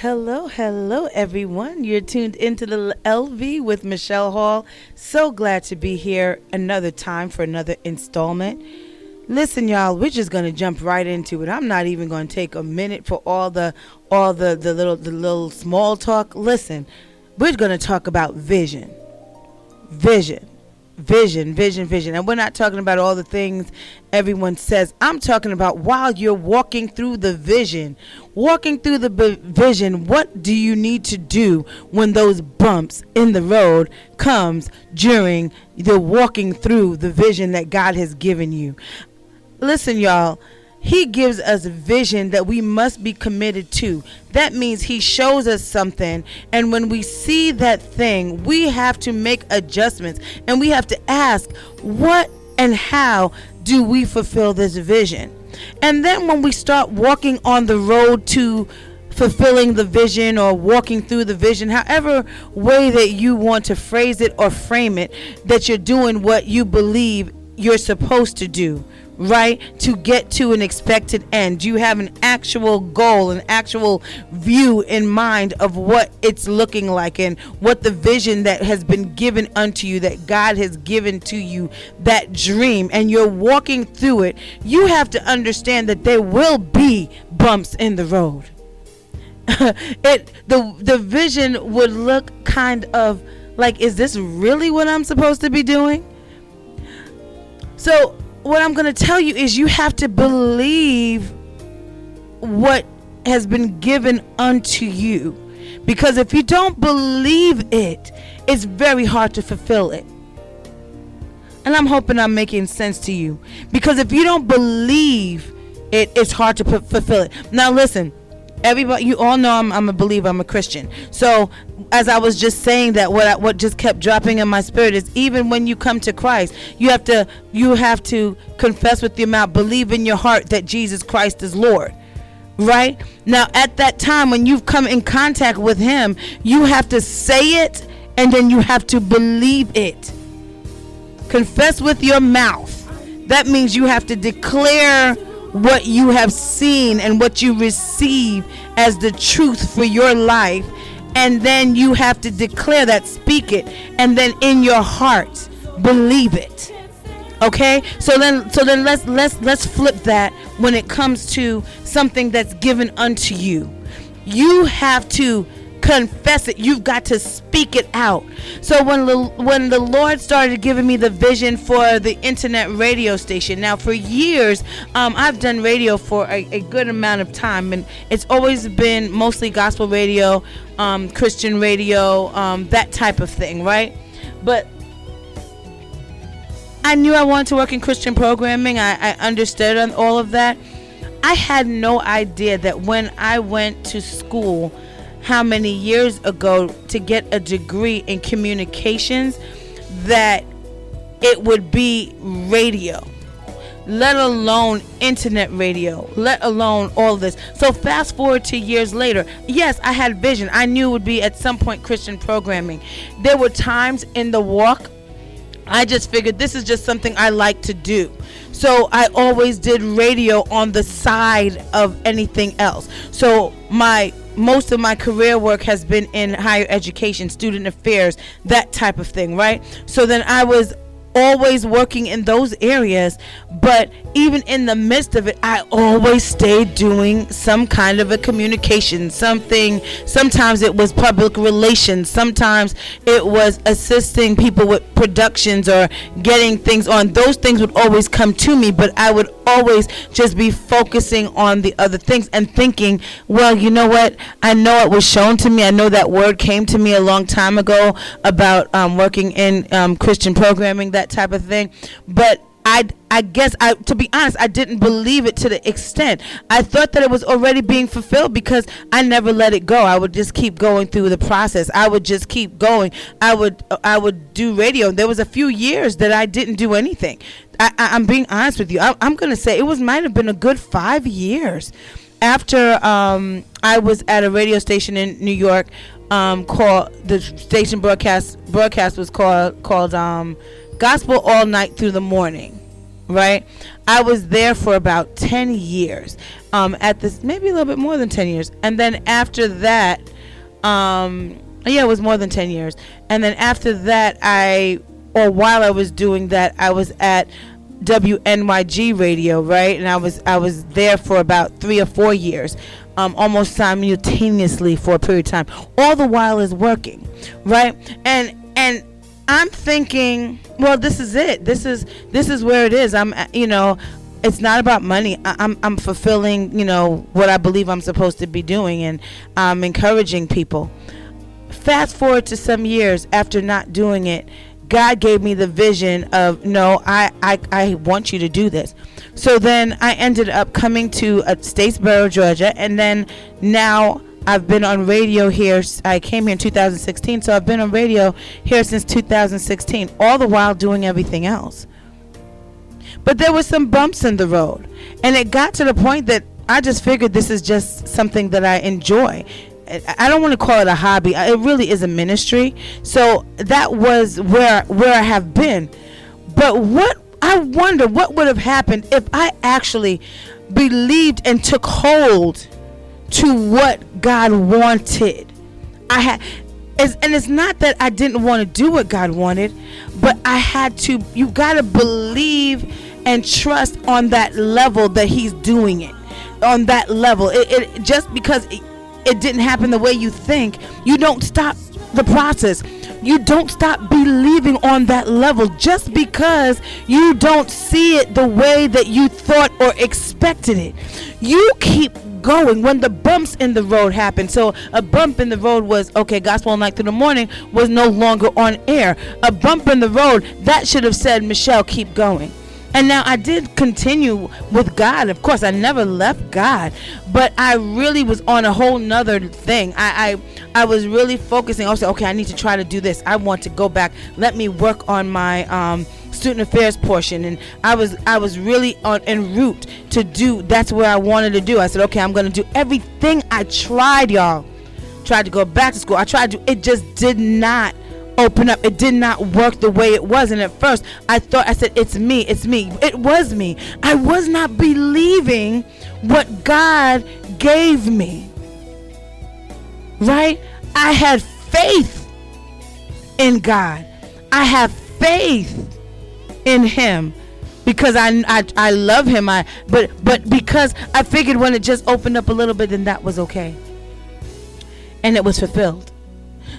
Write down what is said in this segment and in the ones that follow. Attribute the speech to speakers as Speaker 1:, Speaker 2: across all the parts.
Speaker 1: Hello, everyone. You're tuned into the LV with Michelle Hall. So glad to be here another time for another installment. Listen, y'all, we're just gonna jump right into it. I'm not even gonna take a minute for all the little small talk. Listen, we're gonna talk about vision. Vision. And we're not talking about all the things everyone says. I'm talking about while you're walking through the vision. Vision, what do you need to do when those bumps in the road comes during the walking through the vision that God has given you? Listen, y'all. He gives us vision that we must be committed to. That means he shows us something, and when we see that thing, we have to make adjustments, and we have to ask, what and how do we fulfill this vision? And then when we start walking on the road to fulfilling the vision or walking through the vision, however way that you want to phrase it or frame it, that you're doing what you believe you're supposed to do, right, to get to an expected end. You have an actual goal, an actual view in mind of what it's looking like and what the vision that has been given unto you, that God has given to you, that dream, and you're walking through it. You have to understand that there will be bumps in the road. The vision would look kind of like, is this really what I'm supposed to be doing? So what I'm going to tell you is you have to believe what has been given unto you. Because if you don't believe it, it's very hard to fulfill it. And I'm hoping I'm making sense to you. Because if you don't believe it, it's hard to fulfill it. Now listen, everybody, you all know I'm a believer, I'm a Christian. So as I was just saying that, what just kept dropping in my spirit is, even when you come to Christ, you have to confess with your mouth, believe in your heart that Jesus Christ is Lord. Right? Now at that time when you've come in contact with him, you have to say it, and then you have to believe it. Confess with your mouth. That means you have to declare what you have seen and what you receive as the truth for your life, and then you have to declare that, speak it, and then in your heart believe it. Okay, so then let's flip that. When it comes to something that's given unto you, you have to confess it. You've got to speak it out. So when the Lord started giving me the vision for the internet radio station, now for years I've done radio for a good amount of time, and it's always been mostly gospel radio, Christian radio, that type of thing, right? But I knew I wanted to work in Christian programming. I understood on all of that. I had no idea that when I went to school how many years ago to get a degree in communications, that it would be radio, let alone internet radio, let alone all this. So fast forward to years later, yes, I had vision. I knew it would be at some point Christian programming. There were times in the walk I just figured this is just something I like to do. So I always did radio on the side of anything else. So most of my career work has been in higher education, student affairs, that type of thing, right? So then I was always working in those areas, but even in the midst of it, I always stayed doing some kind of a communication, something. Sometimes it was public relations, sometimes it was assisting people with productions or getting things on. Those things would always come to me, but I would always just be focusing on the other things and thinking, well, you know what, I know it was shown to me, I know that word came to me a long time ago about working in Christian programming, that type of thing, but I guess, to be honest, I didn't believe it to the extent. I thought that it was already being fulfilled because I never let it go. I would just keep going through the process. I would just keep going. I would do radio. There was a few years that I didn't do anything. I'm being honest with you. I'm going to say it might have been a good 5 years after I was at a radio station in New York called, the station broadcast was called Gospel All Night Through the Morning. Right? I was there for about 10 years. at this, maybe a little bit more than 10 years. And then after that, yeah, it was more than 10 years. And then after that, while I was doing that, I was at WNYG radio, right? And I was there for about 3 or 4 years, almost simultaneously for a period of time. All the while is working, right? And I'm thinking, well, this is it. This is where it is. It's not about money. I'm fulfilling, what I believe I'm supposed to be doing, and I'm encouraging people. Fast forward to some years after not doing it, God gave me the vision of, no, I want you to do this. So then I ended up coming to Statesboro, Georgia, and then now I've been on radio here. I came here in 2016, so I've been on radio here since 2016, all the while doing everything else. But there were some bumps in the road, and it got to the point that I just figured this is just something that I enjoy. I don't want to call it a hobby. It really is a ministry. So that was where I have been. But I wonder what would have happened if I actually believed and took hold to what God wanted. And it's not that I didn't want to do what God wanted, but I had to. You got to believe and trust on that level that He's doing it. On that level, it just because it didn't happen the way you think, you don't stop the process. You don't stop believing on that level just because you don't see it the way that you thought or expected it. You keep going when the bumps in the road happen. So a bump in the road was, okay, Gospel Night Through the Morning was no longer on air. A bump in the road, that should have said, Michelle, keep going. And now I did continue with God. Of course, I never left God, but I really was on a whole nother thing. I was really focusing. I was like, okay, I need to try to do this. I want to go back. Let me work on my student affairs portion. And I was really en route to do. That's where I wanted to do. I said, okay, I'm going to do everything. I tried, y'all. Tried to go back to school. I tried to. It just did not open up. It did not work the way it was. And at first I said, it's me. It was me. I was not believing what God gave me, right? I had faith in God. I have faith in Him because I love Him. But because I figured when it just opened up a little bit, then that was okay, and it was fulfilled.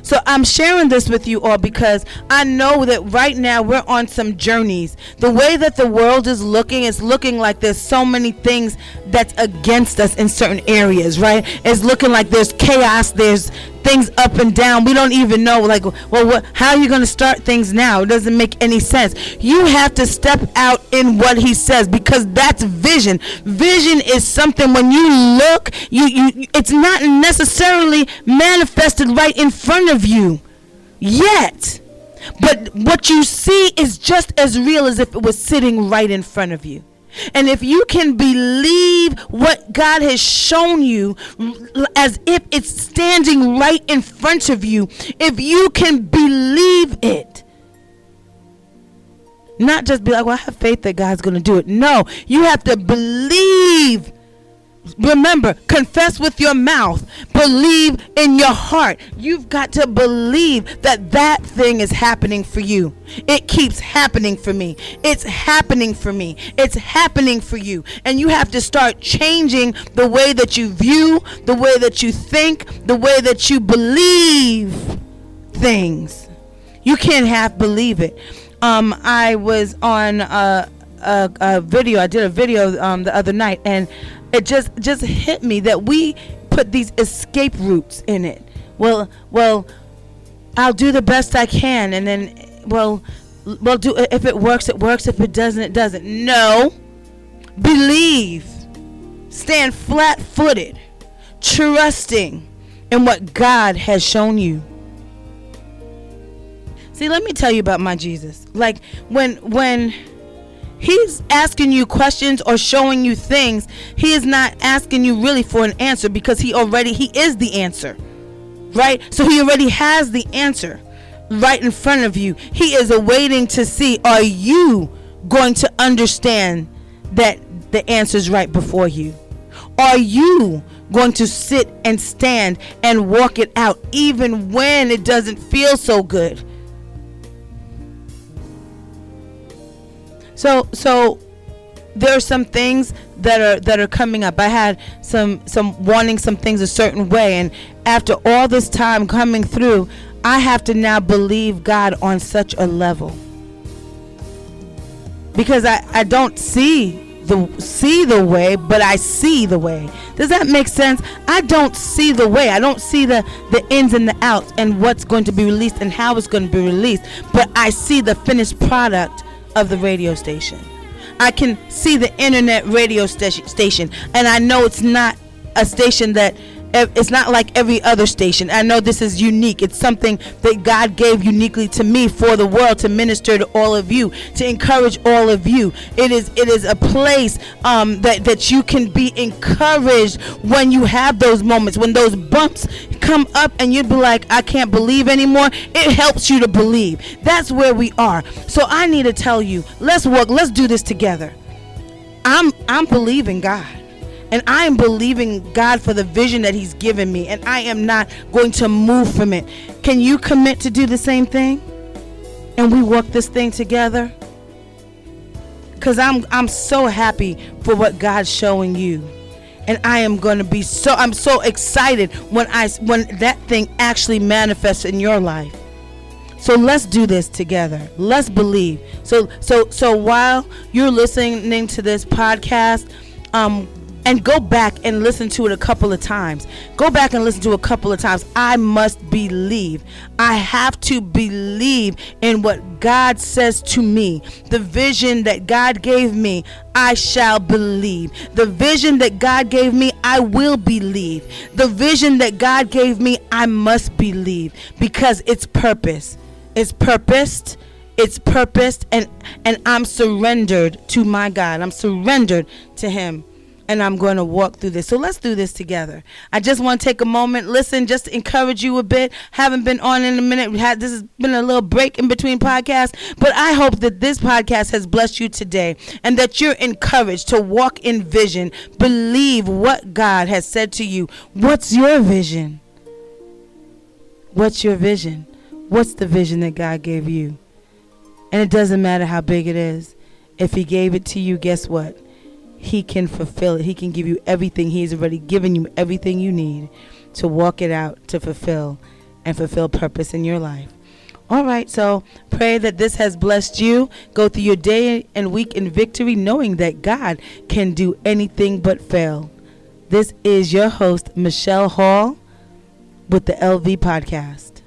Speaker 1: So I'm sharing this with you all because I know that right now we're on some journeys. The way that the world is looking, it's looking like there's so many things that's against us in certain areas, right? It's looking like there's chaos, there's things up and down. We don't even know, like, well, how are you going to start things now? It doesn't make any sense. You have to step out in what He says, because that's vision. Vision is something when you look, it's not necessarily manifested right in front of you yet, but what you see is just as real as if it was sitting right in front of you. And if you can believe what God has shown you as if it's standing right in front of you, if you can believe it, not just be like, well, I have faith that God's going to do it. No, you have to believe. Remember, confess with your mouth, believe in your heart. You've got to believe that that thing is happening for you. It keeps happening for me. It's happening for me. It's happening for you. And you have to start changing the way that you view, the way that you think, the way that you believe things. You can't half believe it. I was on a video. I did a video the other night, and it just hit me that we put these escape routes in it. Well, I'll do the best I can, and then, well, do, if it works, it works. If it doesn't, it doesn't. No. Believe. Stand flat-footed, trusting in what God has shown you. See, let me tell you about my Jesus. Like, when He's asking you questions or showing you things, He is not asking you really for an answer, because He is the answer, right? So He already has the answer right in front of you. He is awaiting to see, are you going to understand that the answer is right before you? Are you going to sit and stand and walk it out even when it doesn't feel so good? So there are some things that are coming up. I had some wanting some things a certain way, and after all this time coming through, I have to now believe God on such a level, because I don't see the way, but I see the way. Does that make sense? I don't see the way. I don't see the ins and the outs and what's going to be released and how it's going to be released, but I see the finished product of the radio station. I can see the internet radio station, and I know it's not a station that it's not like every other station. I know this is unique. It's something that God gave uniquely to me for the world, to minister to all of you, to encourage all of you. It is a place that you can be encouraged when you have those moments, when those bumps come up and you'd be like, I can't believe anymore. It helps you to believe. That's where we are. So I need to tell you, let's work. Let's do this together. I'm believing God. And I am believing God for the vision that He's given me. And I am not going to move from it. Can you commit to do the same thing? And we work this thing together? Because I'm so happy for what God's showing you. And I am going to be I'm so excited when that thing actually manifests in your life. So let's do this together. Let's believe. So while you're listening to this podcast, and go back and listen to it a couple of times. Go back and listen to it a couple of times. I must believe. I have to believe in what God says to me. The vision that God gave me, I shall believe. The vision that God gave me, I will believe. The vision that God gave me, I must believe, because it's purpose. It's purposed. It's purposed, and I'm surrendered to my God. I'm surrendered to Him. And I'm going to walk through this. So let's do this together. I just want to take a moment, listen, just to encourage you a bit. Haven't been on in a minute. This has been a little break in between podcasts. But I hope that this podcast has blessed you today, and that you're encouraged to walk in vision. Believe what God has said to you. What's your vision? What's your vision? What's the vision that God gave you? And it doesn't matter how big it is. If He gave it to you, guess what? He can fulfill it. He can give you everything. He's already given you everything you need to walk it out, to fulfill purpose in your life. All right, so pray that this has blessed you. Go through your day and week in victory, knowing that God can do anything but fail. This is your host, Michelle Hall, with the LV Podcast.